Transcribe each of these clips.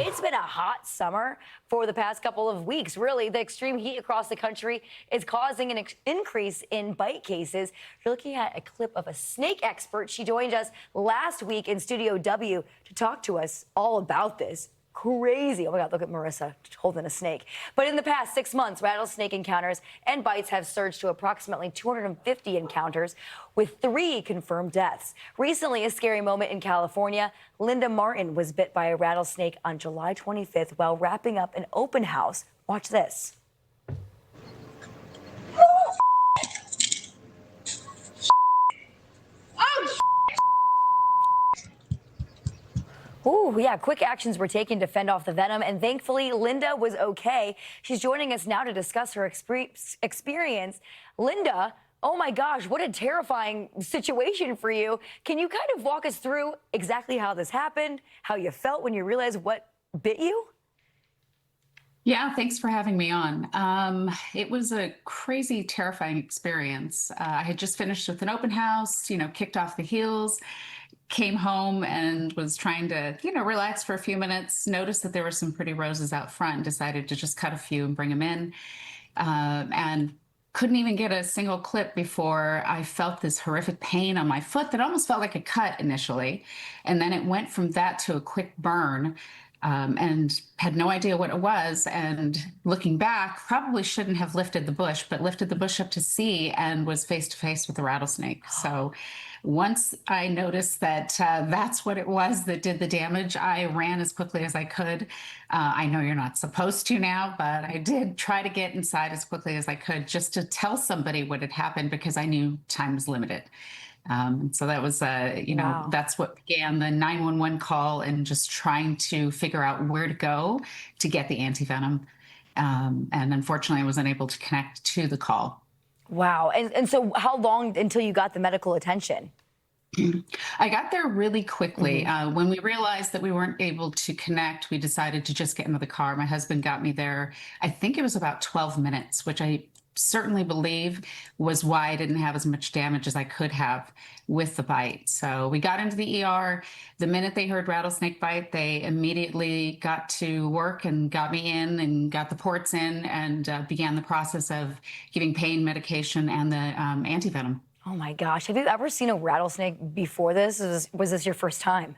It's been a hot summer for the past couple of weeks. Really, the extreme heat across the country is causing an increase in bite cases. You're looking at a clip of a snake expert. She joined us last week in Studio W to talk to us all about this. Crazy. Oh my God, look at Marissa holding a snake. But in the past 6 months, rattlesnake encounters and bites have surged to approximately 250 encounters, with 3 confirmed deaths. Recently, a scary moment in California. Linda Martin was bit by a rattlesnake on July 25th while wrapping up an open house. Watch this. Ooh, yeah, quick actions were taken to fend off the venom, and thankfully, Linda was okay. She's joining us now to discuss her experience. Linda, oh my gosh, what a terrifying situation for you. Can you kind of walk us through exactly how this happened, how you felt when you realized what bit you? Yeah, thanks for having me on. It was a crazy, terrifying experience. I had just finished with an open house, kicked off the heels, came home and was trying to, relax for a few minutes, noticed that there were some pretty roses out front, and decided to just cut a few and bring them in. And couldn't even get a single clip before I felt this horrific pain on my foot that almost felt like a cut initially. And then it went from that to a quick burn. And had no idea what it was. And looking back, probably shouldn't have lifted the bush, but lifted the bush up to see and was face to face with the rattlesnake. So once I noticed that that's what it was that did the damage, I ran as quickly as I could. I know you're not supposed to now, but I did try to get inside as quickly as I could just to tell somebody what had happened, because I knew time was limited. So that was, Wow. that's what began the 911 call, and just trying to figure out where to go to get the anti-venom. And unfortunately, I was unable to connect to the call. Wow. And so how long until you got the medical attention? I got there really quickly. When we realized that we weren't able to connect, we decided to just get into the car. My husband got me there. I think it was about 12 minutes, which I certainly believe was why I didn't have as much damage as I could have with the bite. So we got into the ER. The minute they heard rattlesnake bite, they immediately got to work and got me in and got the ports in, and began the process of giving pain medication and the anti-venom. Oh my gosh. Have you ever seen a rattlesnake before this? Was this your first time?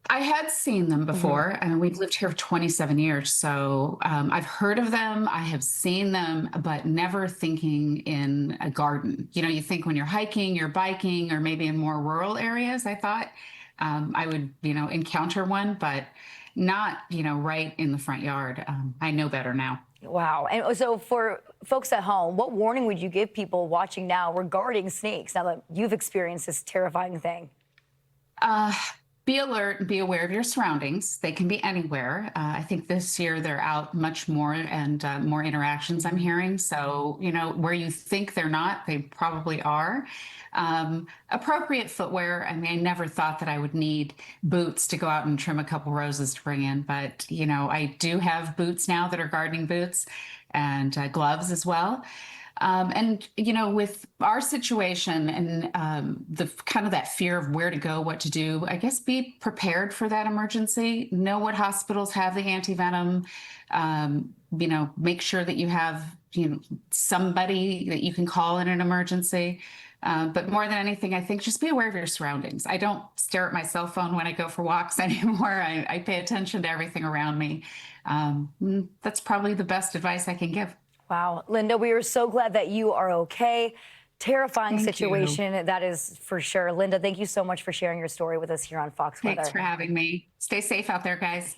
I had seen them before, and we've lived here for 27 years. So I've heard of them, I have seen them, but never thinking in a garden. You think when you're hiking, you're biking, or maybe in more rural areas, I thought I would, encounter one, but not, right in the front yard. I know better now. Wow. And so for folks at home, what warning would you give people watching now regarding snakes now that you've experienced this terrifying thing? Be alert and be aware of your surroundings. They can be anywhere. I think this year they're out much more, and more interactions I'm hearing. So, where you think they're not, they probably are. Appropriate footwear. I mean, I never thought that I would need boots to go out and trim a couple roses to bring in, but, I do have boots now that are gardening boots, and gloves as well. And, with our situation and the kind of that fear of where to go, what to do, I guess be prepared for that emergency. Know what hospitals have the anti-venom. Make sure that you have, somebody that you can call in an emergency. But more than anything, I think just be aware of your surroundings. I don't stare at my cell phone when I go for walks anymore. I pay attention to everything around me. That's probably the best advice I can give. Wow. Linda, we are so glad that you are okay. Terrifying Thank you. situation, that is for sure. Linda, thank you so much for sharing your story with us here on Fox Weather. Thanks for having me. Stay safe out there, guys.